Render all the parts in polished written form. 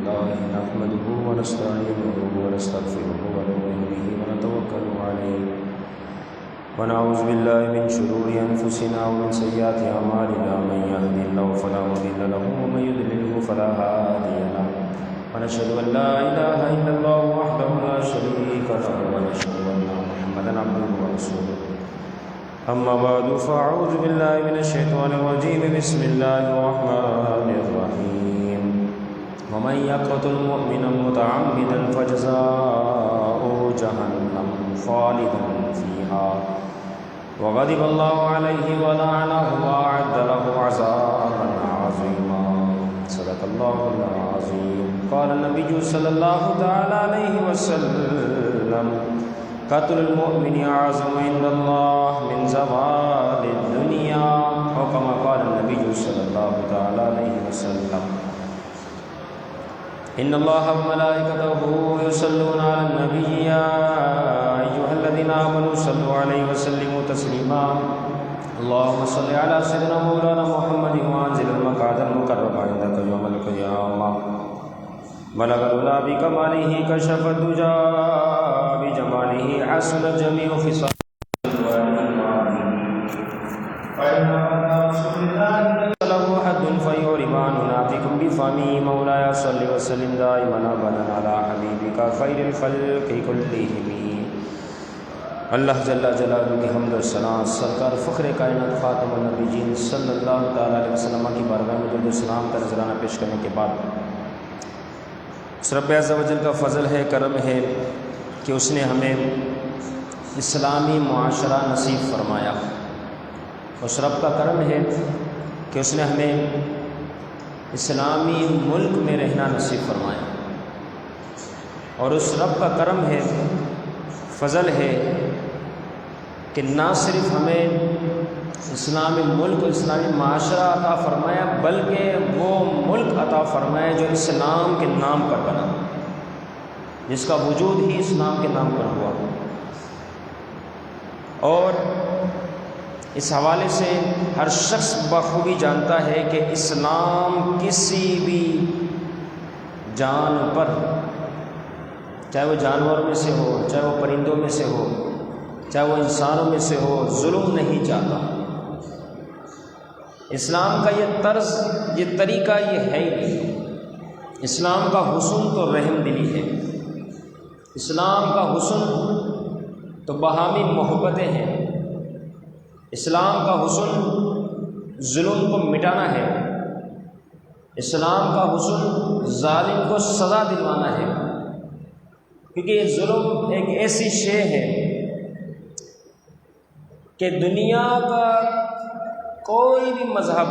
الله نحمده ونستعينه ونستغفره ونؤمن به ونتوكل عليه ونعوذ بالله من شرور أنفسنا ومن سيئات أعمالنا من يهده الله فلا مضل له ومن يضلل فلا هادي له ونشهد أن لا إله إلا الله وحده لا شريك له ونشهد أن محمدا عبده ورسوله أما بعد فأعوذ بالله من الشيطان الرجيم بسم الله الرحمن الرحيم ومن يقتل مؤمنا متعمدا فجزاؤه جهنم خالدا فيها وغضب الله عليه ولعنه وأعد له عذابا عظيما صدق الله العظيم قال النبي صلى الله تعالى عليه وسلم قتل المؤمن أعظم عند الله من زوال الدنيا أو كما قال النبي صلى الله تعالى عليه وسلم إن الله وملائكته يصلون على النبي يا أيها الذين آمنوا صلوا عليه وسلموا تسليما اللهم صل على سيدنا مولانا محمد وأنزل المقعد المقرب عندك يوم القيامة بلغ العلا بكماله كشف الدجى بجماله حسن جميع خصال له حد فيعرب عن نعتكم بفمي مولاي صل وسلم دائما ابدا على حبيبك خير الخلق كلهم اللہ جل جلالہ کی حمد و ثنا سرکار فخر کائنات خاتم النبیین صلی اللہ تعالی علیہ وسلم کی بارگاہ میں درود و سلام کا نذرانہ پیش کرنے کے بعد اس رب عز و جل کا فضل ہے، کرم ہے کہ اس نے ہمیں اسلامی معاشرہ نصیب فرمایا۔ اس رب کا کرم ہے کہ اس نے ہمیں اسلامی ملک میں رہنا نصیب فرمایا، اور اس رب کا کرم ہے، فضل ہے کہ نہ صرف ہمیں اسلامی ملک و اسلامی معاشرہ عطا فرمایا بلکہ وہ ملک عطا فرمایا جو اسلام کے نام پر بنا، جس کا وجود ہی اسلام کے نام پر ہوا۔ اور اس حوالے سے ہر شخص بخوبی جانتا ہے کہ اسلام کسی بھی جان پر، چاہے وہ جانوروں میں سے ہو، چاہے وہ پرندوں میں سے ہو، چاہے وہ انسانوں میں سے ہو، ظلم نہیں چاہتا۔ اسلام کا یہ طرز، یہ طریقہ یہ ہے ہی نہیں۔ اسلام کا حسن تو رحم دلی ہے، اسلام کا حسن تو باہمی محبتیں ہیں، اسلام کا حسن ظلم کو مٹانا ہے، اسلام کا حسن ظالم کو سزا دلوانا ہے، کیونکہ یہ ظلم ایک ایسی شے ہے کہ دنیا کا کوئی بھی مذہب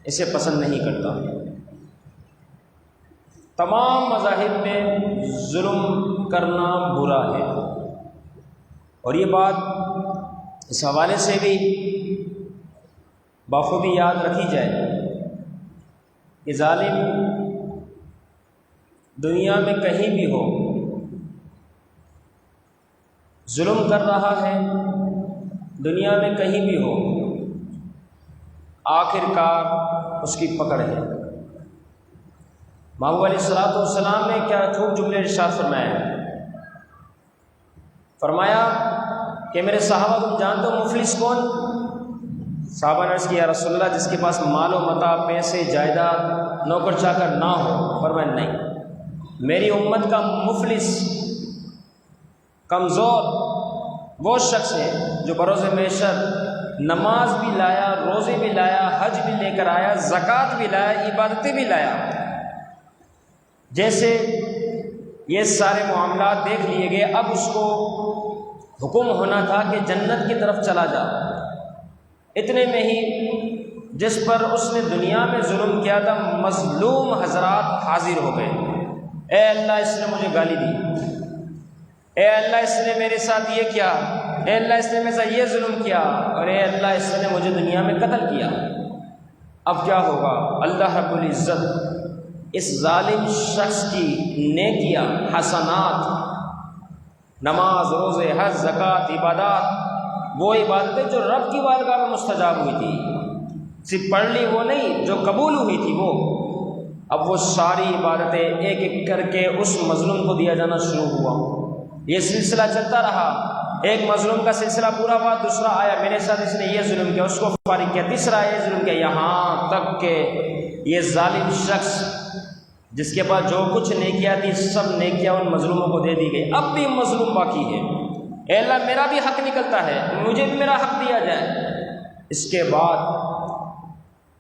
اسے پسند نہیں کرتا۔ تمام مذاہب میں ظلم کرنا برا ہے، اور یہ بات اس حوالے سے بھی بخوبی یاد رکھی جائے کہ ظالم دنیا میں کہیں بھی ہو، ظلم کر رہا ہے دنیا میں کہیں بھی ہو، آخر کار اس کی پکڑ ہے۔ محبوب علیہ السلام نے کیا خوب جملے ارشاد فرمایا، فرمایا کہ میرے صحابہ تم جانتے ہو مفلس کون؟ صحابہ نے عرض کیا یا رسول اللہ جس کے پاس مال و متاع، پیسے، جائیداد، نوکر چاکر نہ ہو۔ فرمایا نہیں، میری امت کا مفلس، کمزور وہ شخص ہے جو بروز محشر نماز بھی لایا، روزے بھی لایا، حج بھی لے کر آیا، زکوٰۃ بھی لایا، عبادتیں بھی لایا، جیسے یہ سارے معاملات دیکھ لیے گئے، اب اس کو حکم ہونا تھا کہ جنت کی طرف چلا جا۔ اتنے میں ہی جس پر اس نے دنیا میں ظلم کیا تھا مظلوم حضرات حاضر ہو گئے، اے اللہ اس نے مجھے گالی دی، اے اللہ اس نے میرے ساتھ یہ کیا، اے اللہ اس نے میرے ساتھ یہ ظلم کیا، اور اے اللہ اس نے مجھے دنیا میں قتل کیا۔ اب کیا ہوگا؟ اللہ رب العزت اس ظالم شخص کی نیکیاں، حسنات، نماز، روزے، حج، زکوٰۃ، عبادات، وہ عبادتیں جو رب کی بارگاہ میں مستجاب ہوئی تھی، صرف پڑھ لی وہ نہیں، جو قبول ہوئی تھی وہ اب وہ ساری عبادتیں ایک ایک کر کے اس مظلوم کو دیا جانا شروع ہوا۔ یہ سلسلہ چلتا رہا، ایک مظلوم کا سلسلہ پورا ہوا، دوسرا آیا میرے ساتھ اس نے یہ ظلم کیا، اس کو فارغ کیا، تیسرا یہ ظلم کیا، یہاں تک کہ یہ ظالم شخص جس کے پاس جو کچھ نیکیاں تھی سب نیکیاں ان مظلوموں کو دے دی گئی۔ اب بھی مظلوم باقی ہے، اے اللہ میرا بھی حق نکلتا ہے، مجھے بھی میرا حق دیا جائے۔ اس کے بعد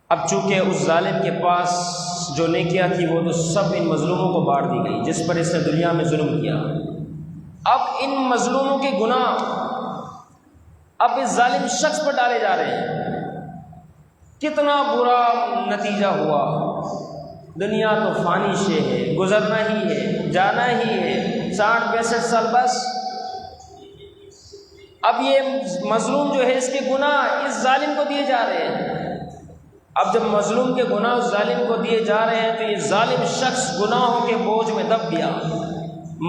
اب چونکہ اس ظالم کے پاس جو نیکیاں تھی وہ تو سب ان مظلوموں کو بانٹ دی گئی جس پر اس نے دنیا میں ظلم کیا۔ اب ان مظلوموں کے گناہ اب اس ظالم شخص پر ڈالے جا رہے ہیں۔ کتنا برا نتیجہ ہوا۔ دنیا تو فانی شے ہے، گزرنا ہی ہے، جانا ہی ہے، 60-65 سال بس۔ اب یہ مظلوم جو ہے اس کے گناہ اس ظالم کو دیے جا رہے ہیں۔ اب جب مظلوم کے گناہ اس ظالم کو دیے جا رہے ہیں تو یہ ظالم شخص گناہوں کے بوجھ میں دب گیا۔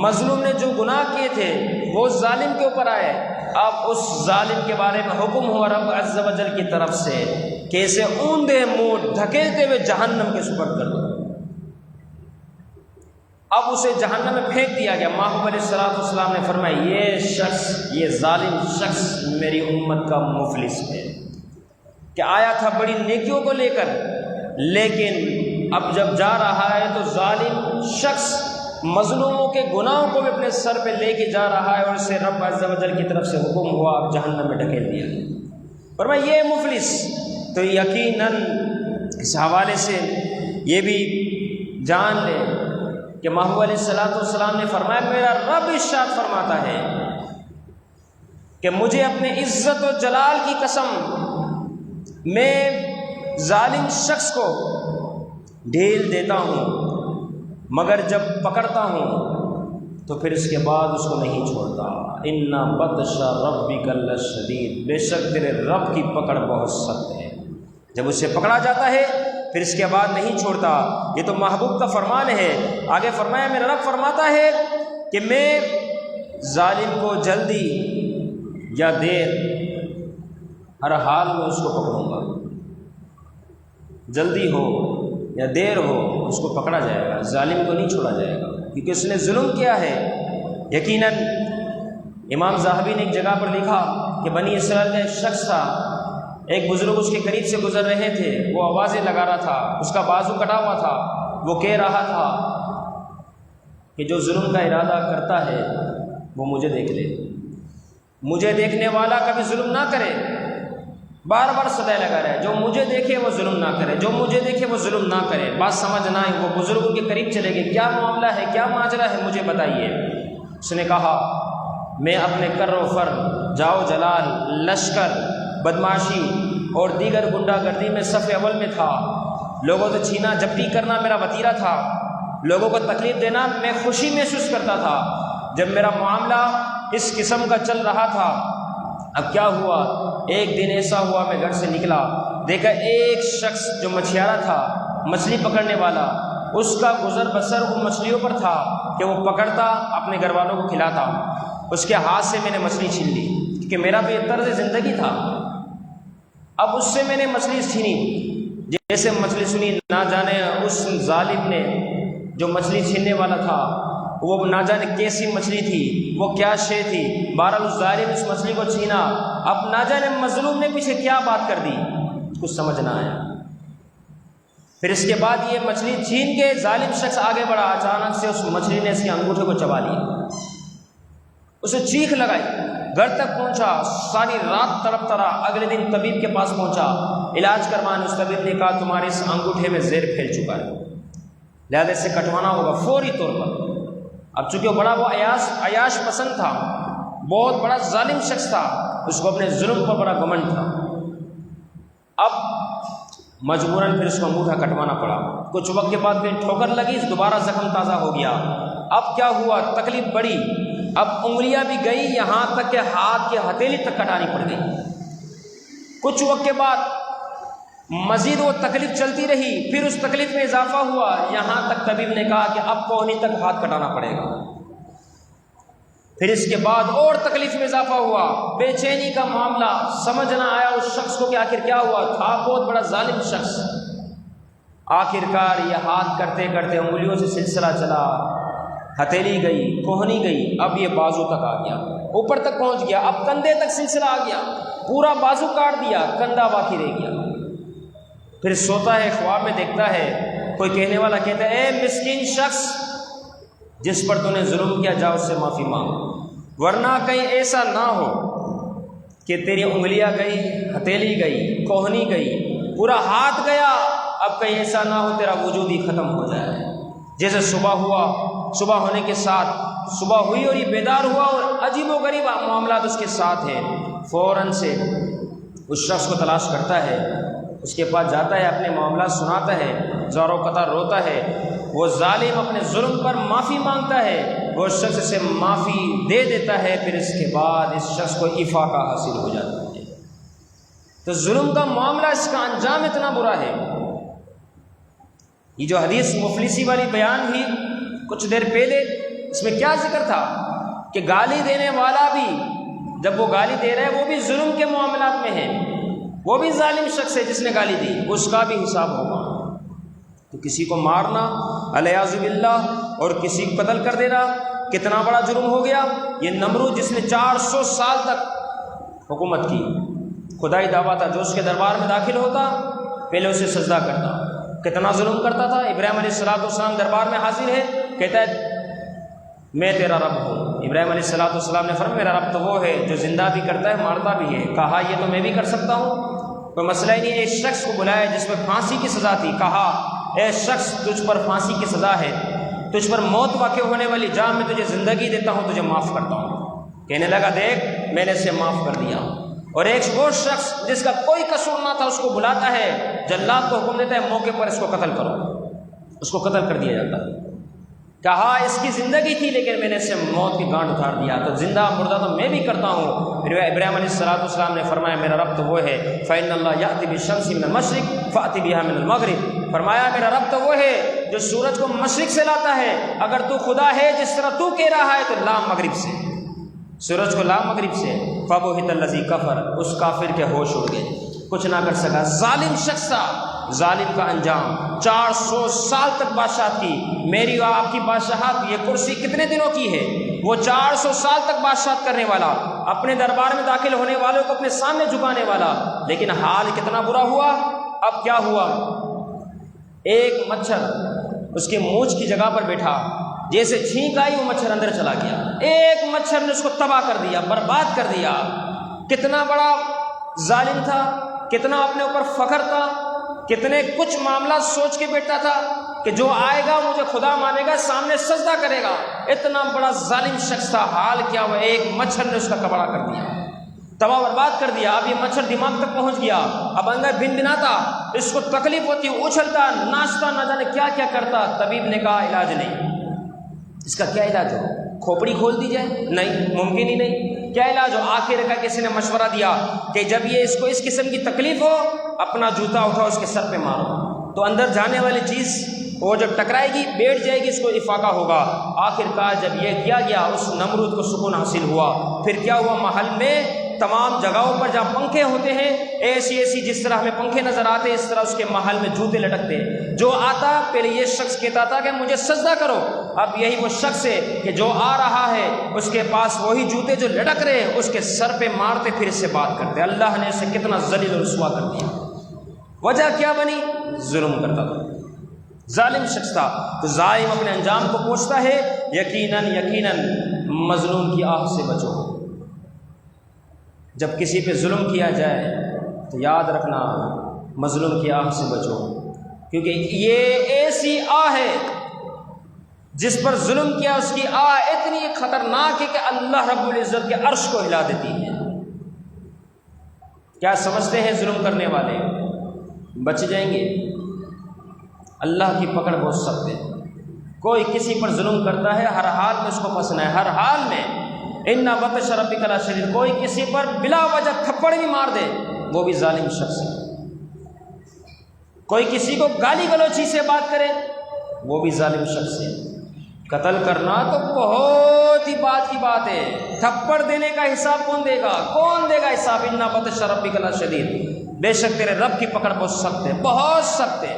مظلوم نے جو گناہ کیے تھے وہ ظالم کے اوپر آئے۔ اب اس ظالم کے بارے میں حکم ہوا رب عز و جل کی طرف سے کہ اسے اوندے منہ دھکیلتے ہوئے جہنم کے سپرد کر دو۔ اب اسے جہنم میں پھینک دیا گیا۔ محبوب علیہ السلام نے فرمایا یہ ظالم شخص میری امت کا مفلس ہے، کہ آیا تھا بڑی نیکیوں کو لے کر، لیکن اب جب جا رہا ہے تو ظالم شخص مظلوموں کے گناہوں کو بھی اپنے سر پہ لے کے جا رہا ہے، اور اسے رب عز و جل کی طرف سے حکم ہوا اب جہنم میں ڈھکیل دیا گیا۔ فرمایا یہ مفلس، تو یقیناً اس حوالے سے یہ بھی جان لے کہ محبوب علیہ السلام نے فرمایا میرا رب ارشاد فرماتا ہے کہ مجھے اپنے عزت و جلال کی قسم میں ظالم شخص کو ڈھیل دیتا ہوں، مگر جب پکڑتا ہوں تو پھر اس کے بعد اس کو نہیں چھوڑتا۔ ان بطش ربک لشدید، بے شک تیرے رب کی پکڑ بہت سخت ہے۔ جب اسے پکڑا جاتا ہے پھر اس کے بعد نہیں چھوڑتا۔ یہ تو محبوب کا فرمان ہے۔ آگے فرمایا میرا رب فرماتا ہے کہ میں ظالم کو جلدی یا دیر ہر حال میں اس کو پکڑوں گا، جلدی ہو یا دیر ہو اس کو پکڑا جائے گا، ظالم کو نہیں چھوڑا جائے گا، کیونکہ اس نے ظلم کیا ہے۔ یقیناً امام ذہبی نے ایک جگہ پر لکھا کہ بنی اسرائیل کا ایک شخص تھا، ایک بزرگ اس کے قریب سے گزر رہے تھے، وہ آوازیں لگا رہا تھا، اس کا بازو کٹا ہوا تھا، وہ کہہ رہا تھا کہ جو ظلم کا ارادہ کرتا ہے وہ مجھے دیکھ لے، مجھے دیکھنے والا کبھی ظلم نہ کرے، بار بار صدائے لگا رہے، جو مجھے دیکھے وہ ظلم نہ کرے، جو مجھے دیکھے وہ ظلم نہ کرے۔ بات سمجھ نہ آئی، وہ بزرگوں کے قریب چلے گئے، کیا معاملہ ہے، کیا ماجرا ہے، مجھے بتائیے۔ اس نے کہا میں اپنے کر و فر، جاؤ جلال، لشکر، بدماشی اور دیگر گنڈا گردی میں صف اول میں تھا، لوگوں سے چھینا جھپٹی کرنا میرا وتیرہ تھا، لوگوں کو تکلیف دینا میں خوشی محسوس کرتا تھا۔ جب میرا معاملہ اس قسم کا چل رہا تھا، اب کیا ہوا، ایک دن ایسا ہوا میں گھر سے نکلا، دیکھا ایک شخص جو مچھیارا تھا، مچھلی پکڑنے والا، اس کا گزر بسر ان مچھلیوں پر تھا کہ وہ پکڑتا اپنے گھر والوں کو کھلاتا۔ اس کے ہاتھ سے میں نے مچھلی چھین لی، کیونکہ میرا تو یہ طرز زندگی تھا۔ اب اس سے میں نے مچھلی چھینی، جیسے مچھلی سنی، نہ جانے اس ظالم نے جو مچھلی چھیننے والا تھا وہ نہ جانے کیسی مچھلی تھی، وہ کیا شے تھی، بہرحال اس ظالم نے اس مچھلی کو چھینا۔ اب نہ جانے مظلوم نے پیچھے کیا بات کر دی، کچھ سمجھ نہ آیا۔ پھر اس کے بعد یہ مچھلی چھین کے ظالم شخص آگے بڑھا، اچانک سے اس مچھلی نے اس کے انگوٹھے کو چبا لیا، اسے چیخ لگائی، گھر تک پہنچا، ساری رات تڑپتا رہا۔ اگلے دن طبیب کے پاس پہنچا، علاج کروانے، اس طبیب نے کہا تمہارے اس انگوٹھے میں زہر پھیل چکا ہے، لہذا سے کٹوانا ہوگا فوری طور پر۔ اب چونکہ وہ بڑا وہ عیاش پسند تھا، بہت بڑا ظالم شخص تھا، اس کو اپنے ظلم پر بڑا گمنڈ تھا۔ اب مجبوراً پھر اس کو انگوٹھا کٹوانا پڑا۔ کچھ وقت کے بعد پھر ٹھوکر لگی، دوبارہ زخم تازہ ہو گیا۔ اب کیا ہوا، تکلیف بڑی، اب انگلیاں بھی گئی، یہاں تک کہ ہاتھ کی ہتھیلی تک کٹانی پڑ گئی۔ کچھ وقت کے بعد مزید وہ تکلیف چلتی رہی، پھر اس تکلیف میں اضافہ ہوا، یہاں تک طبیب نے کہا کہ اب کوہنی تک ہاتھ کٹانا پڑے گا۔ پھر اس کے بعد اور تکلیف میں اضافہ ہوا، بے چینی کا معاملہ، سمجھ نہ آیا اس شخص کو کہ آخر کیا ہوا، تھا بہت بڑا ظالم شخص۔ آخر کار یہ ہاتھ کرتے کرتے انگلیوں سے سلسلہ چلا، ہتھیلی گئی، کوہنی گئی، اب یہ بازو تک آ گیا، اوپر تک پہنچ گیا، اب کندھے تک سلسلہ آ گیا، پورا بازو کاٹ دیا، کندھا باقی رہ گیا۔ پھر سوتا ہے، خواب میں دیکھتا ہے کوئی کہنے والا کہتا ہے اے مسکین شخص جس پر تو نے ظلم کیا، جا اس سے معافی مانگ، ورنہ کہیں ایسا نہ ہو کہ تیری انگلیاں گئی، ہتھیلی گئی، کوہنی گئی، پورا ہاتھ گیا، اب کہیں ایسا نہ ہو تیرا وجود ہی ختم ہو جائے۔ جیسے صبح ہوا، صبح ہونے کے ساتھ صبح ہوئی اور یہ بیدار ہوا اور عجیب و غریب معاملات اس کے ساتھ ہیں، فوراً سے اس شخص کو تلاش کرتا ہے، اس کے پاس جاتا ہے، اپنے معاملات سناتا ہے، زاروں قطار روتا ہے، وہ ظالم اپنے ظلم پر معافی مانگتا ہے، وہ شخص سے معافی دے دیتا ہے، پھر اس کے بعد اس شخص کو افاقہ حاصل ہو جاتا ہے۔ تو ظلم کا معاملہ، اس کا انجام اتنا برا ہے۔ یہ جو حدیث مفلسی والی بیان ہوئی کچھ دیر پہلے، اس میں کیا ذکر تھا کہ گالی دینے والا بھی جب وہ گالی دے رہا ہے وہ بھی ظلم کے معاملات میں ہے، وہ بھی ظالم شخص ہے جس نے گالی دی، اس کا بھی حساب ہوگا۔ تو کسی کو مارنا الیاذ باللہ اور کسی کو قتل کر دینا کتنا بڑا جرم ہو گیا۔ یہ نمرود جس نے 400 سال تک حکومت کی، خدائی دعویٰ تھا، جو اس کے دربار میں داخل ہوتا پہلے اسے سجدہ کرتا، کتنا ظلم کرتا تھا۔ ابراہیم علیہ السلام دربار میں حاضر ہے، کہتا ہے میں تیرا رب ہوں۔ ابراہیم علیہ السلام نے فرمایا میرا رب تو وہ ہے جو زندہ بھی کرتا ہے مارتا بھی ہے۔ کہا یہ تو میں بھی کر سکتا ہوں، کوئی مسئلہ ہی نہیں۔ ایک شخص کو بلایا جس پر پھانسی کی سزا تھی، کہا اے شخص تجھ پر پھانسی کی سزا ہے، تجھ پر موت واقع ہونے والی، جا میں تجھے زندگی دیتا ہوں، تجھے معاف کرتا ہوں۔ کہنے لگا دیکھ میں نے اسے معاف کر دیا۔ اور ایک وہ شخص جس کا کوئی قصور نہ تھا اس کو بلاتا ہے، جلاد کو حکم دیتا ہے موقع پر اس کو قتل کرو، اس کو قتل کر دیا جاتا ہے۔ کہا اس کی زندگی تھی لیکن میں نے اسے موت کی گانٹ اتار دیا، تو زندہ مردہ تو میں بھی کرتا ہوں۔ پھر ابراہیم علیہ السلام نے فرمایا میرا رب تو وہ ہے فإن اللہ یأتی بالشمس من المشرق فأتی بها من المغرب، فرمایا میرا رب تو وہ ہے جو سورج کو مشرق سے لاتا ہے، اگر تو خدا ہے جس طرح تو کہہ رہا ہے تو لا مغرب سے، سورج کو لا مغرب سے۔ فبہت الذی کفر، اس کافر کے ہوش اڑ گئے، کچھ نہ کر سکا، ظالم شخص تھا۔ ظالم کا انجام 400 سال تک بادشاہت کی، میری اور آپ کی بادشاہت یہ کرسی کتنے دنوں کی ہے؟ وہ 400 سال تک بادشاہت کرنے والا، اپنے دربار میں داخل ہونے والوں کو اپنے سامنے جھکانے والا، لیکن حال کتنا برا ہوا۔ اب کیا ہوا؟ ایک مچھر اس کے مونچھ کی جگہ پر بیٹھا، جیسے چھینک آئی وہ مچھر اندر چلا گیا، ایک مچھر نے اس کو تباہ کر دیا، برباد کر دیا۔ کتنا بڑا ظالم تھا، کتنا اپنے اوپر فخر تھا، کتنے کچھ معاملات سوچ کے بیٹھا تھا کہ جو آئے گا مجھے خدا مانے گا، سامنے سجدہ کرے گا، اتنا بڑا ظالم شخص تھا۔ حال کیا ہوا؟ ایک مچھر نے اس کا کباڑہ کر دیا، تباہ برباد کر دیا۔ اب یہ مچھر دماغ تک پہنچ گیا، اب اندر بن بناتا، اس کو تکلیف ہوتی، اچھلتا، ناچتا، نہ جانے کیا کیا کرتا۔ طبیب نے کہا علاج نہیں، اس کا کیا علاج ہو؟ کھوپڑی کھول دی جائے؟ نہیں، ممکن ہی نہیں۔ کیا علاج ہو؟ آخر کا کسی نے مشورہ دیا کہ جب یہ اس کو اس قسم کی تکلیف ہو، اپنا جوتا اٹھاؤ اس کے سر پہ مارو، تو اندر جانے والی چیز وہ جب ٹکرائے گی بیٹھ جائے گی، اس کو افاقہ ہوگا۔ آخر کار جب یہ کیا گیا اس نمرود کو سکون حاصل ہوا۔ پھر کیا ہوا؟ محل میں تمام جگہوں پر جہاں پنکھے ہوتے ہیں، ایسی جس طرح ہمیں پنکھے نظر آتے اس طرح اس کے محل میں جوتے لٹکتے، جو آتا پہلے یہ شخص کہتا تھا کہ مجھے سجدہ کرو، اب یہی وہ شخص ہے کہ جو آ رہا ہے اس کے پاس وہی جوتے جو لٹک رہے ہیں اس کے سر پہ مارتے، پھر اس سے بات کرتے۔ اللہ نے اسے کتنا ذلیل و رسوا کر دیا۔ وجہ کیا بنی؟ ظلم کرتا تھا، ظالم شخص تھا۔ تو ظالم اپنے انجام کو پوچھتا ہے، یقیناً مظلوم کی آہ سے بچو۔ جب کسی پہ ظلم کیا جائے تو یاد رکھنا مظلوم کی آہ سے بچو، کیونکہ یہ ایسی آہ ہے جس پر ظلم کیا اس کی آہ اتنی خطرناک ہے کہ اللہ رب العزت کے عرش کو ہلا دیتی ہے۔ کیا سمجھتے ہیں ظلم کرنے والے بچ جائیں گے؟ اللہ کی پکڑ بہت سخت ہے۔ کوئی کسی پر ظلم کرتا ہے ہر حال میں اس کو پھنسنا ہے، ہر حال میں۔ ان بطش ربک لشدید، کوئی کسی پر بلا وجہ تھپڑ بھی مار دے وہ بھی ظالم شخص ہے۔ کوئی کسی کو گالی گلوچی سے بات کرے وہ بھی ظالم شخص ہے۔ قتل کرنا تو بہت ہی بات کی بات ہے، تھپڑ دینے کا حساب کون دے گا؟ کون دے گا حساب؟ ان بطش ربک لشدید، بے شک تیرے رب کی پکڑ بہت سخت ہے، بہت سخت ہے۔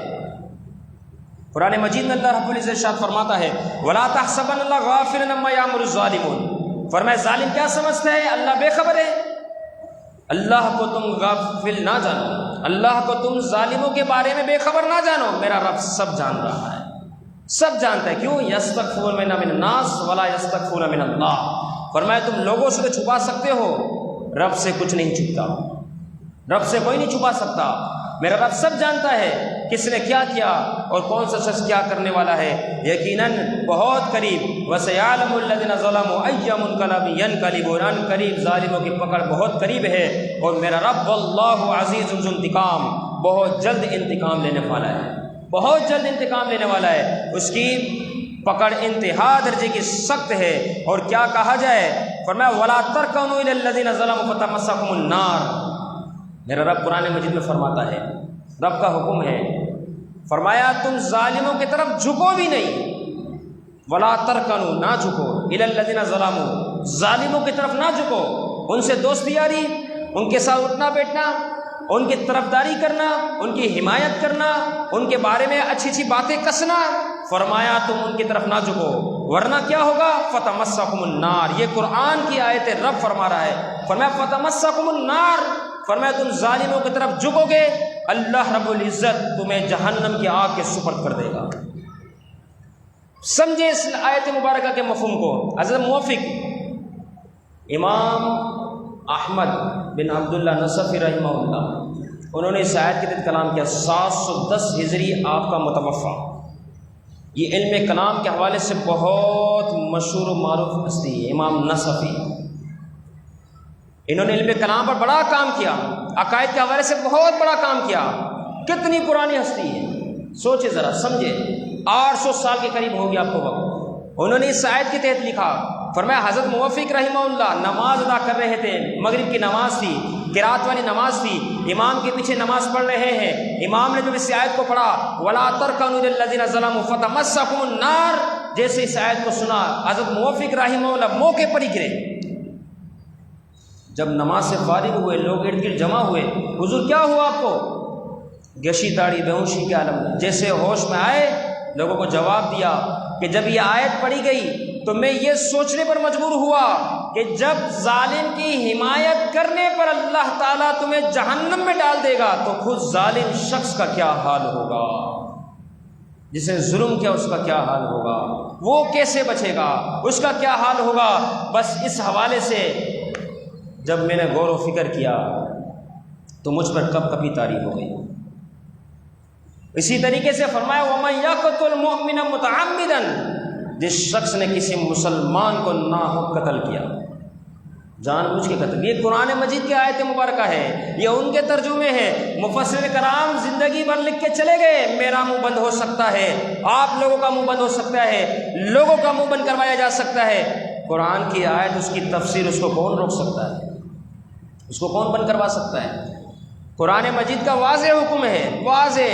قرآن مجید میں اللہ رب العزت ارشاد فرماتا ہے وَلَا تَحْسَبَنَّ اللَّهَ غَافِلًا عَمَّا يَعْمَلُ الظَّالِمُونَ، فرمایا ظالم کیا سمجھتا ہے اللہ بے خبر ہے؟ اللہ کو تم غافل نہ جانو، اللہ کو تم ظالموں کے بارے میں بے خبر نہ جانو، میرا رب سب جان رہا ہے، سب جانتا ہے۔ کیوں؟ یستخفون من الناس ولا یستخفون من اللہ، فرمایا تم لوگوں سے تو چھپا سکتے ہو، رب سے کچھ نہیں چھپتا، رب سے کوئی نہیں چھپا سکتا۔ میرا رب سب جانتا ہے کس نے کیا کیا اور کون سا شخص کیا کرنے والا ہے، یقیناً بہت قریب وَسَيَعْلَمُ الَّذِينَ ظَلَمُوا أَيَّ مُنقَلَبٍ يَنقَلِبُونَ، قریب ظالموں کی پکڑ بہت قریب ہے، اور میرا رب واللہ عزیز ذو انتقام، بہت جلد انتقام لینے والا ہے، بہت جلد انتقام لینے والا ہے، اس کی پکڑ انتہا درجے کی سخت ہے۔ اور کیا کہا جائے؟ فرمایا وَلَا تَرْكَنُوا إِلَى الَّذِينَ ظَلَمُوا فَتَمَسَّكُمُ النَّارُ، میرا رب قرآن مجید میں فرماتا ہے، رب کا حکم ہے، فرمایا تم ظالموں کی طرف جھکو بھی نہیں، ولا ترکنوا، نہ جھکو، الی الذین ظلموا، ظالموں کی طرف نہ جھکو، ان سے دوستی یاری، ان کے ساتھ اٹھنا بیٹھنا، ان کی طرفداری کرنا، ان کی حمایت کرنا، ان کے بارے میں اچھی اچھی باتیں کسنا، فرمایا تم ان کی طرف نہ جھکو، ورنہ کیا ہوگا؟ فتمسکم النار، یہ قرآن کی آیت رب فرما رہا ہے، فرمایا فتمسکم النار، فرمایا تم ظالموں کی طرف جھکو گے، اللہ رب العزت تمہیں جہنم کی آگ کے سپرد کر دے گا۔ سمجھے اس آیت مبارکہ کے مفہوم کو۔ حضرت موفق امام احمد بن عبداللہ نصفی رحمہ اللہ، انہوں نے اس آیت کے تحت کلام کیا، 710 ہجری آپ کا متوفہ، یہ علم کلام کے حوالے سے بہت مشہور و معروف ہستی ہے امام نصفی، انہوں نے علم کلام پر بڑا کام کیا، عقائد کے حوالے سے بہت بڑا کام کیا، کتنی پرانی ہستی ہے، سوچے ذرا، سمجھے، 800 سال کے قریب ہو گیا آپ کو وقت۔ انہوں نے اس آیت کے تحت لکھا، فرمایا حضرت موفق رحمہ اللہ نماز ادا کر رہے تھے، مغرب کی نماز تھی، قرات والی نماز تھی، امام کے پیچھے نماز پڑھ رہے ہیں، امام نے جب اس آیت کو پڑھا وَلَا تَرْكَنُوا إِلَى الَّذِينَ ظَلَمُوا فَتَمَسَّكُمُ النَّارُ، جیسے اس آیت کو سنا حضرت موفق رحمہ اللہ موقع پر ہی گرے۔ جب نماز سے فارغ ہوئے، لوگ ارد گرد جمع ہوئے، حضور کیا ہوا آپ کو؟ گشی تاڑی بے ہوشی کے عالم میں، جیسے ہوش میں آئے لوگوں کو جواب دیا کہ جب یہ آیت پڑھی گئی تو میں یہ سوچنے پر مجبور ہوا کہ جب ظالم کی حمایت کرنے پر اللہ تعالیٰ تمہیں جہنم میں ڈال دے گا تو خود ظالم شخص کا کیا حال ہوگا، جس نے ظلم کیا اس کا کیا حال ہوگا، وہ کیسے بچے گا، اس کا کیا حال ہوگا۔ بس اس حوالے سے جب میں نے غور و فکر کیا تو مجھ پر کب کبھی طاری ہو گئی۔ اسی طریقے سے فرمایا وَمَن يَقْتُلْ مُؤْمِنًا مُتَعَمِّدًا، جس شخص نے کسی مسلمان کو ناحق قتل کیا، جان بوجھ کے قتل، یہ قرآن مجید کی آیت مبارکہ ہے، یہ ان کے ترجمے ہیں، مفسر کرام زندگی بھر لکھ کے چلے گئے، میرا منہ بند ہو سکتا ہے، آپ لوگوں کا منہ بند ہو سکتا ہے، لوگوں کا منہ بند کروایا جا سکتا ہے، قرآن کی آیت، اس کی تفسیر، اس کو کون روک سکتا ہے، اس کو کون بند کروا سکتا ہے؟ قرآن مجید کا واضح حکم ہے، واضح،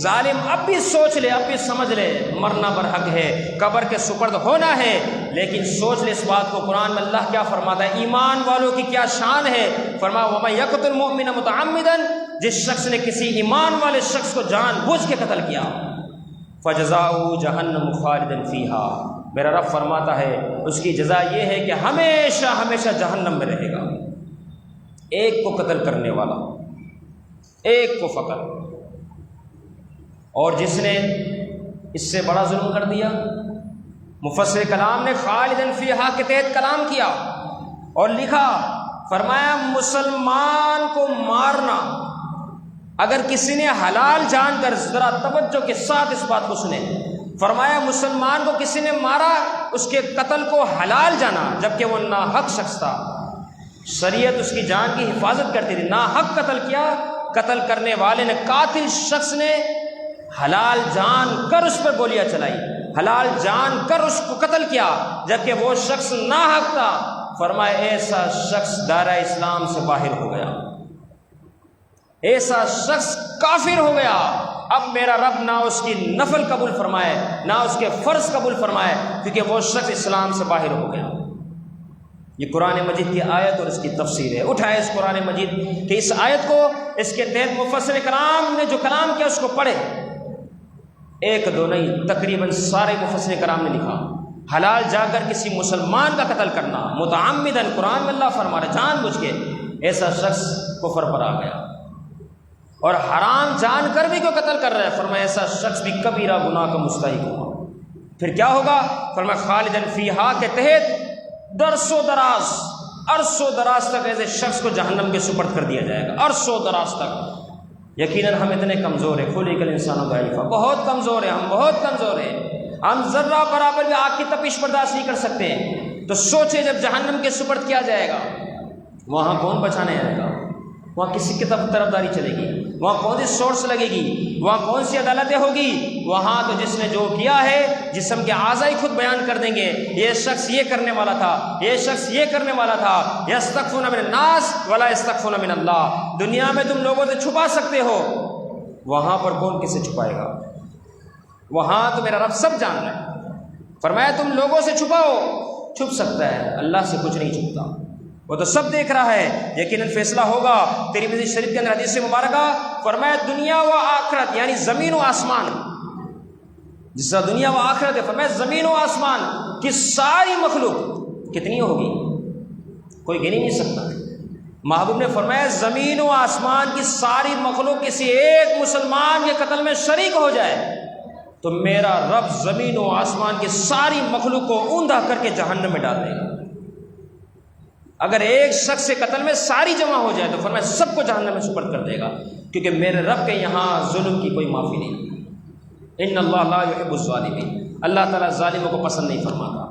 ظالم اب بھی سوچ لے، اب بھی سمجھ لے، مرنا برحق ہے، قبر کے سپرد ہونا ہے، لیکن سوچ لے اس بات کو، قرآن میں اللہ کیا فرماتا ہے، ایمان والوں کی کیا شان ہے۔ فرمایا وَمَن يَقْتُلْ مُؤْمِنًا مُتَعَمِّدًا، جس شخص نے کسی ایمان والے شخص کو جان بوجھ کے قتل کیا، فَجَزَاؤُهُ جَهَنَّمُ خَالِدًا فِيهَا، میرا رب فرماتا ہے اس کی جزا یہ ہے کہ ہمیشہ ہمیشہ جہنم میں رہے گا۔ ایک کو قتل کرنے والا، ایک کو فقط، اور جس نے اس سے بڑا ظلم کر دیا، مفسر کلام نے خالدن فیہا کے تحت کلام کیا اور لکھا، فرمایا مسلمان کو مارنا، اگر کسی نے حلال جان کر، ذرا توجہ کے ساتھ اس بات کو سنیں، فرمایا مسلمان کو کسی نے مارا، اس کے قتل کو حلال جانا جبکہ وہ ناحق شخص تھا، شریعت اس کی جان کی حفاظت کرتی تھی، ناحق قتل کیا، قتل کرنے والے نے، قاتل شخص نے حلال جان کر اس پر گولیاں چلائی، حلال جان کر اس کو قتل کیا جبکہ وہ شخص ناحق تھا، فرمایا ایسا شخص دائرہ اسلام سے باہر ہو گیا، ایسا شخص کافر ہو گیا۔ اب میرا رب نہ اس کی نفل قبول فرمائے نہ اس کے فرض قبول فرمائے، کیونکہ وہ شخص اسلام سے باہر ہو گیا۔ یہ قرآن مجید کی آیت اور اس کی تفسیر ہے۔ اٹھائے اس قرآن مجید کہ اس آیت کو، اس کے تحت مفسر کرام نے جو کلام کیا اس کو پڑھے، ایک دو نہیں، تقریباً سارے مفسرین کرام نے لکھا حلال جا کر کسی مسلمان کا قتل کرنا متعمدن، قرآن میں اللہ فرما رہا جان بوجھ کے، ایسا شخص کفر پر آ گیا۔ اور حرام جان کر بھی کوئی قتل کر رہا ہے، فرمایا ایسا شخص بھی کبیرہ گناہ کا مستحق ہوا۔ پھر کیا ہوگا؟ فرمایا خالدن فیہا کے تحت درس و دراز، عرص و دراز تک ایسے شخص کو جہنم کے سپرد کر دیا جائے گا، عرص و دراز تک۔ یقیناً ہم اتنے کمزور ہیں، خلق الانسان ضعیفا، بہت کمزور ہیں ہم، بہت کمزور ہیں ہم، ذرہ برابر بھی آگ کی تپش برداشت نہیں کر سکتے ہیں۔ تو سوچے جب جہنم کے سپرد کیا جائے گا، وہاں کون بچانے آئے گا؟ وہاں کسی کی طرفداری چلے گی؟ وہاں کون سی سورس لگے گی؟ وہاں کون سی عدالتیں ہوگی؟ وہاں تو جس نے جو کیا ہے جسم کے اعضاء خود بیان کر دیں گے، یہ شخص یہ کرنے والا تھا، یہ شخص یہ کرنے والا تھا۔ یستخفون من الناس ولا یستخفون من اللہ، دنیا میں تم لوگوں سے چھپا سکتے ہو، وہاں پر کون کسے چھپائے گا؟ وہاں تو میرا رب سب جان رہا ہے۔ فرمایا تم لوگوں سے چھپاؤ، چھپ سکتا ہے، اللہ سے کچھ نہیں چھپتا، وہ تو سب دیکھ رہا ہے۔ یقیناً فیصلہ ہوگا۔ ترمذی شریف کے اندر حدیث مبارکہ فرمایا دنیا و آخرت، یعنی زمین و آسمان، جس طرح دنیا و آخرت ہے، فرمایا زمین و آسمان کی ساری مخلوق کتنی ہوگی؟ کوئی گن ہی نہیں سکتا۔ محبوب نے فرمایا زمین و آسمان کی ساری مخلوق کسی ایک مسلمان کے قتل میں شریک ہو جائے تو میرا رب زمین و آسمان کی ساری مخلوق کو اوندھا کر کے جہنم میں ڈال دے گا۔ اگر ایک شخص کے قتل میں ساری جمع ہو جائے تو فرمایا سب کو جہنم میں سپرد کر دے گا، کیونکہ میرے رب کے یہاں ظلم کی کوئی معافی نہیں۔ ان اللہ لا یحب الظالمین، اللہ تعالیٰ ظالموں کو پسند نہیں فرماتا،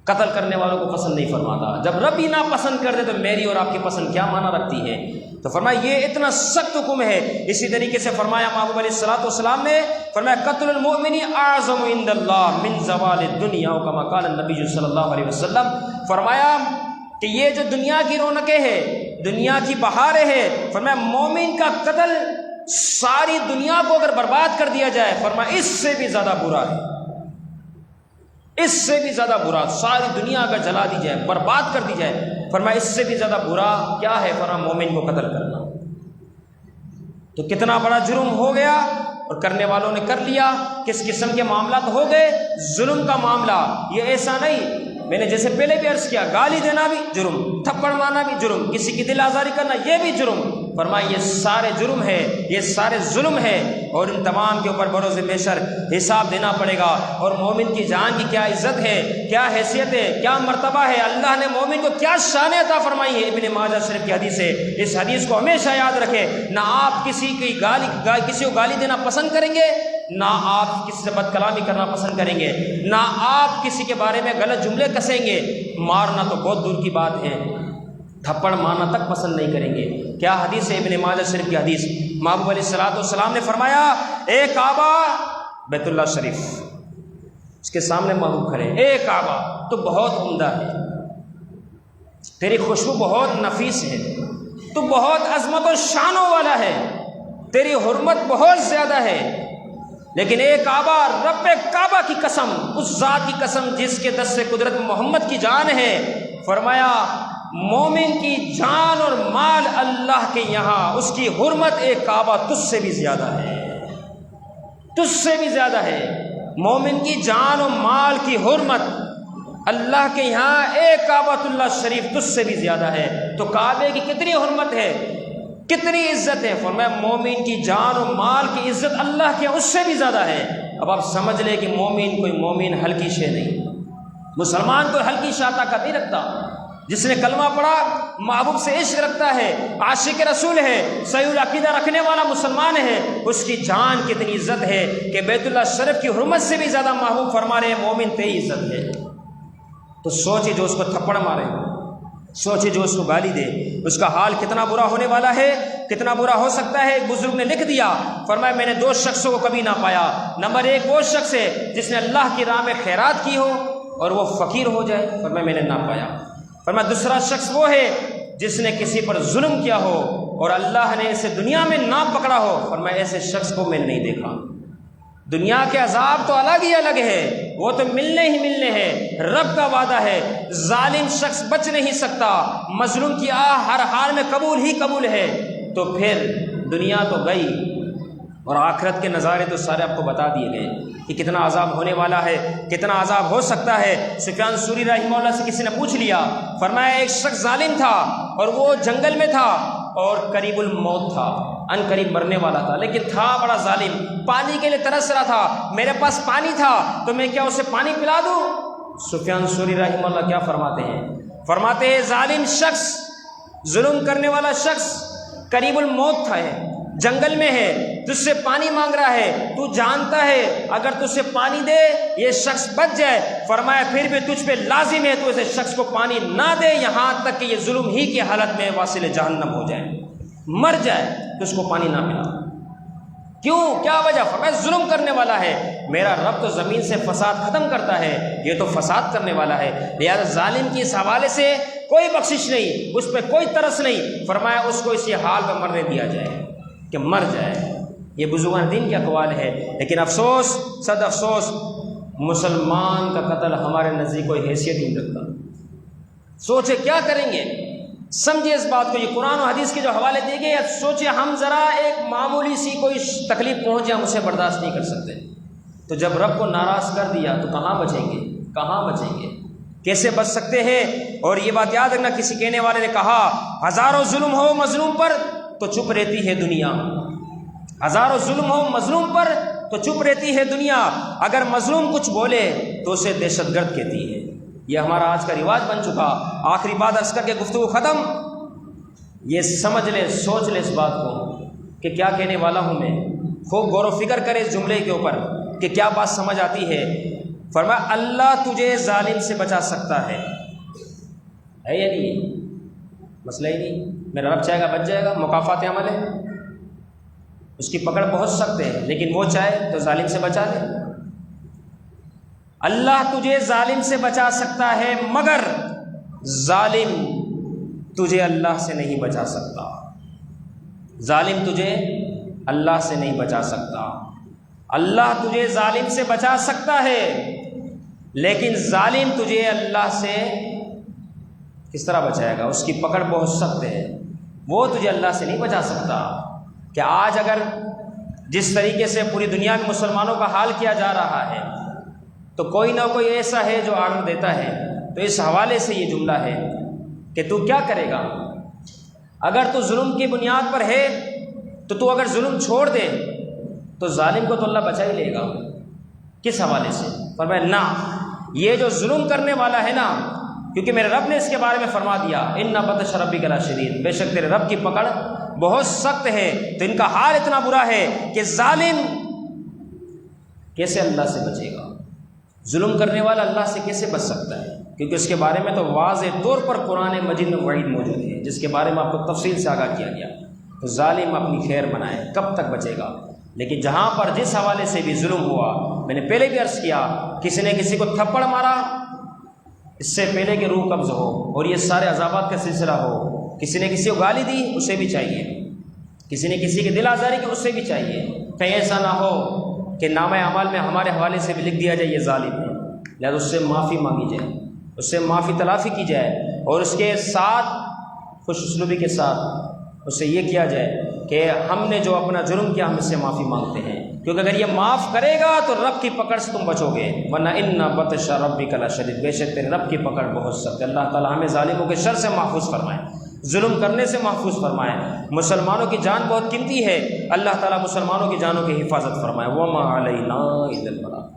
قتل کرنے والوں کو پسند نہیں فرماتا۔ جب رب ہی ناپسند کر دے تو میری اور آپ کی پسند کیا معنی رکھتی ہے؟ تو فرمایا یہ اتنا سخت حکم ہے۔ اسی طریقے سے فرمایا محبوب علیہ الصلوۃ والسلام نے فرمایا قتل المؤمن اعظم عند اللہ من زوال الدنیا، کما قال النبی صلی اللہ علیہ وسلم، فرمایا کہ یہ جو دنیا کی رونقیں ہیں، دنیا کی بہاریں ہیں، فرمایا مومن کا قتل ساری دنیا کو اگر برباد کر دیا جائے، فرمایا اس سے بھی زیادہ برا ہے، اس سے بھی زیادہ برا، ساری دنیا اگر جلا دی جائے، برباد کر دی جائے، فرمایا اس سے بھی زیادہ برا کیا ہے؟ فرمایا مومن کو قتل کرنا۔ تو کتنا بڑا جرم ہو گیا اور کرنے والوں نے کر لیا۔ کس قسم کے معاملات ہو گئے؟ ظلم کا معاملہ۔ یہ ایسا نہیں، میں نے جیسے پہلے بھی عرض کیا، گالی دینا بھی جرم، تھپڑ مارنا بھی جرم، کسی کی دل آزاری کرنا یہ بھی جرم۔ فرمایا یہ سارے جرم ہے، یہ سارے ظلم ہے، اور ان تمام کے اوپر بروز محشر حساب دینا پڑے گا۔ اور مومن کی جان کی کیا عزت ہے، کیا حیثیت ہے، کیا مرتبہ ہے، اللہ نے مومن کو کیا شان عطا فرمائی ہے، ابن ماجہ شریف کی حدیث ہے۔ اس حدیث کو ہمیشہ یاد رکھیں، نہ آپ کسی کو گالی دینا پسند کریں گے، نہ آپ کسی سے بد کلامی کرنا پسند کریں گے، نہ آپ کسی کے بارے میں غلط جملے کسیں گے، مارنا تو بہت دور کی بات ہے، تھپڑ مارنا تک پسند نہیں کریں گے۔ کیا حدیث ہے ابن ماجہ شریف کی حدیث، محبوب علیہ الصلوۃ والسلام نے فرمایا اے کعبہ، بیت اللہ شریف اس کے سامنے محبوب کھڑے، اے کعبہ تو بہت عمدہ ہے، تیری خوشبو بہت نفیس ہے، تو بہت عظمت و شانوں والا ہے، تیری حرمت بہت زیادہ ہے، لیکن اے کعبہ، رب کعبہ کی قسم، اس ذات کی قسم جس کے دست سے قدرت محمد کی جان ہے، فرمایا مومن کی جان اور مال اللہ کے یہاں اس کی حرمت اے کعبہ تجھ سے بھی زیادہ ہے، تجھ سے بھی زیادہ ہے۔ مومن کی جان و مال کی حرمت اللہ کے یہاں اے کعبۃ اللہ شریف تجھ سے بھی زیادہ ہے۔ تو کعبے کی کتنی حرمت ہے، کتنی عزت ہے؟ فرمایا مومن کی جان و مال کی عزت اللہ کے اس سے بھی زیادہ ہے۔ اب آپ سمجھ لیں کہ مومن کوئی مومن ہلکی شے نہیں، مسلمان کوئی ہلکی طاقت نہیں رکھتا۔ جس نے کلمہ پڑھا، محبوب سے عشق رکھتا ہے، عاشق رسول ہے، صحیح العقیدہ رکھنے والا مسلمان ہے، اس کی جان کتنی عزت ہے کہ بیت اللہ شریف کی حرمت سے بھی زیادہ محبوب فرما رہے ہیں مومن تیری عزت ہے۔ تو سوچے جو اس کو تھپڑ مارے، سوچے جو اس کو گالی دے، اس کا حال کتنا برا ہونے والا ہے، کتنا برا ہو سکتا ہے۔ ایک بزرگ نے لکھ دیا، فرمایا میں نے دو شخصوں کو کبھی نہ پایا، نمبر ایک وہ شخص ہے جس نے اللہ کی راہ میں خیرات کی ہو اور وہ فقیر ہو جائے، فرمایا میں نے نہ پایا۔ فرمایا دوسرا شخص وہ ہے جس نے کسی پر ظلم کیا ہو اور اللہ نے اسے دنیا میں نہ پکڑا ہو، فرمایا ایسے شخص کو میں نے نہیں دیکھا۔ دنیا کے عذاب تو الگ ہی الگ ہے، وہ تو ملنے ہی ملنے ہیں، رب کا وعدہ ہے، ظالم شخص بچ نہیں سکتا، مظلوم کی آہ ہر حال میں قبول ہی قبول ہے۔ تو پھر دنیا تو گئی، اور آخرت کے نظارے تو سارے آپ کو بتا دیے گئے کہ کتنا عذاب ہونے والا ہے، کتنا عذاب ہو سکتا ہے۔ سفیان ثوری رحمہ اللہ سے کسی نے پوچھ لیا، فرمایا ایک شخص ظالم تھا اور وہ جنگل میں تھا اور قریب الموت تھا، ان قریب مرنے والا تھا، لیکن تھا بڑا ظالم، پانی کے لیے ترس رہا تھا، میرے پاس پانی تھا تو میں کیا اسے پانی پلا دوں؟ سفیان ثوری رحمہ اللہ کیا فرماتے ہیں؟ فرماتے ہیں ظالم شخص، ظلم کرنے والا شخص قریب الموت تھا، ہے جنگل میں ہے، تجھ سے پانی مانگ رہا ہے، تو جانتا ہے اگر تجھ سے پانی دے یہ شخص بچ جائے، فرمایا پھر بھی تجھ پہ لازم ہے تو اسے شخص کو پانی نہ دے یہاں تک کہ یہ ظلم ہی کی حالت میں واصل جہنم ہو جائے، مر جائے تو اس کو پانی نہ پلا۔ کیوں؟ کیا وجہ؟ فرمایا ظلم کرنے والا ہے، میرا رب تو زمین سے فساد ختم کرتا ہے، یہ تو فساد کرنے والا ہے، لہذا ظالم کی اس حوالے سے کوئی بخشش نہیں، اس پہ کوئی ترس نہیں، فرمایا اس کو اسی حال میں مرنے دیا جائے کہ مر جائے۔ یہ بزرگان دین کے اقوال ہے، لیکن افسوس، صد افسوس، مسلمان کا قتل ہمارے نزدیک کوئی حیثیت نہیں رکھتا۔ سوچے کیا کریں گے، سمجھے اس بات کو، یہ قرآن و حدیث کے جو حوالے دیے گئے، سوچے ہم ذرا ایک معمولی سی کوئی تکلیف پہنچے ہم اسے برداشت نہیں کر سکتے، تو جب رب کو ناراض کر دیا تو کہاں بچیں گے؟ کہاں بچیں گے؟ کیسے بچ سکتے ہیں؟ اور یہ بات یاد رکھنا، کسی کہنے والے نے کہا ہزاروں ظلم ہو مظلوم پر تو چپ رہتی ہے دنیا، ہزاروں ظلم ہو مظلوم پر تو چپ رہتی ہے دنیا، اگر مظلوم کچھ بولے تو اسے دہشت گرد کہتی ہے۔ یہ ہمارا آج کا رواج بن چکا۔ آخری بات عرض کر کے گفتگو ختم، یہ سمجھ لے، سوچ لے اس بات کو کہ کیا کہنے والا ہوں میں، خوب غور و فکر کرے اس جملے کے اوپر کہ کیا بات سمجھ آتی ہے۔ فرمایا اللہ تجھے ظالم سے بچا سکتا ہے یا نہیں؟ مسئلہ ہی نہیں، میرا رب چاہے گا بچ جائے گا، مکافات عمل ہے، اس کی پکڑ بہت سخت ہے، لیکن وہ چاہے تو ظالم سے بچا لے۔ اللہ تجھے ظالم سے بچا سکتا ہے مگر ظالم تجھے اللہ سے نہیں بچا سکتا، ظالم تجھے اللہ سے نہیں بچا سکتا۔ اللہ تجھے ظالم سے بچا سکتا ہے لیکن ظالم تجھے اللہ سے کس طرح بچائے گا؟ اس کی پکڑ بہت سخت ہے، وہ تجھے اللہ سے نہیں بچا سکتا۔ کہ آج اگر جس طریقے سے پوری دنیا میں مسلمانوں کا حال کیا جا رہا ہے تو کوئی نہ کوئی ایسا ہے جو آرڈر دیتا ہے، تو اس حوالے سے یہ جملہ ہے کہ تو کیا کرے گا؟ اگر تو ظلم کی بنیاد پر ہے تو اگر ظلم چھوڑ دے تو ظالم کو تو اللہ بچا ہی لے گا۔ کس حوالے سے؟ فرمایا نہ، یہ جو ظلم کرنے والا ہے نا، کیونکہ میرے رب نے اس کے بارے میں فرما دیا ان بطش ربک لشدید، بے شک تیرے رب کی پکڑ بہت سخت ہے، تو ان کا حال اتنا برا ہے کہ ظالم کیسے اللہ سے بچے گا؟ ظلم کرنے والا اللہ سے کیسے بچ سکتا ہے؟ کیونکہ اس کے بارے میں تو واضح طور پر قرآن مجید میں وعید موجود ہے، جس کے بارے میں آپ کو تفصیل سے آگاہ کیا گیا۔ تو ظالم اپنی خیر بنائے، کب تک بچے گا؟ لیکن جہاں پر جس حوالے سے بھی ظلم ہوا، میں نے پہلے بھی عرض کیا، کسی نے کسی کو تھپڑ مارا، اس سے پہلے کہ روح قبض ہو اور یہ سارے عذابات کا سلسلہ ہو، کسی نے کسی کو گالی دی، اسے بھی چاہیے، کسی نے کسی کی دل آزاری کی، اسے بھی چاہیے، کہیں ایسا نہ ہو کہ نامہ اعمال میں ہمارے حوالے سے بھی لکھ دیا جائے یہ ظالم ہے، لہذا اس سے معافی مانگی جائے، اس سے معافی تلافی کی جائے، اور اس کے ساتھ خوش اسلوبی کے ساتھ اس سے یہ کیا جائے کہ ہم نے جو اپنا جرم کیا ہم اس سے معافی مانگتے ہیں، کیونکہ اگر یہ معاف کرے گا تو رب کی پکڑ سے تم بچو گے، ورنہ ان بطش ربک لشدید، بے شک تیرے رب کی پکڑ بہت سخت ہے۔ اللہ تعالیٰ ہمیں ظالموں کے شر سے محفوظ فرمائے، ظلم کرنے سے محفوظ فرمائے۔ مسلمانوں کی جان بہت قیمتی ہے، اللہ تعالیٰ مسلمانوں کی جانوں کی حفاظت فرمائے۔ وما علینا الا البلاغ۔